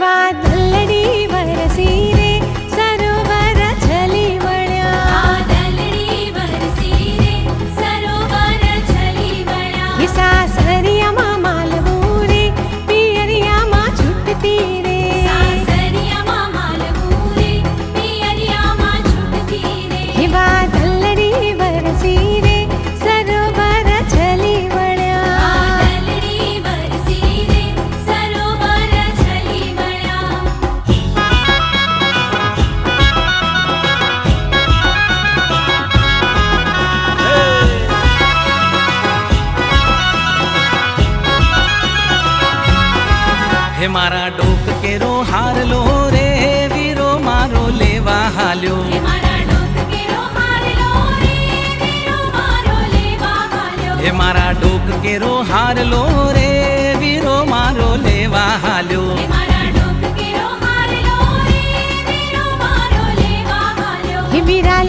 दलड़ी वरसी रे सरोवर छली वळ्या दलड़ी वरसी रे सरोवर छली वळ्या ये सासरिया मा मालवू रे पियरिया मा छुटती रे सासरिया मा मालवू रे पियरिया मा छुटती रे ये दलड़ी वरसी रे सरोवर छली वळ्या दलड़ी वरसी रे सरोवर छली वळ्या हे मारा डोक केरो हारलो रे वीरो मारो लेवा हाल्यो हे मारा डोक केरो हारलो रे वीरो मारो लेवा हाल्यो हे मारा डोक केरो हारलो रे वीरो मारो लेवा हाल्यो हे मारा डोक केरो हारलो रे वीरो मारो लेवा हाल्यो ये वीरा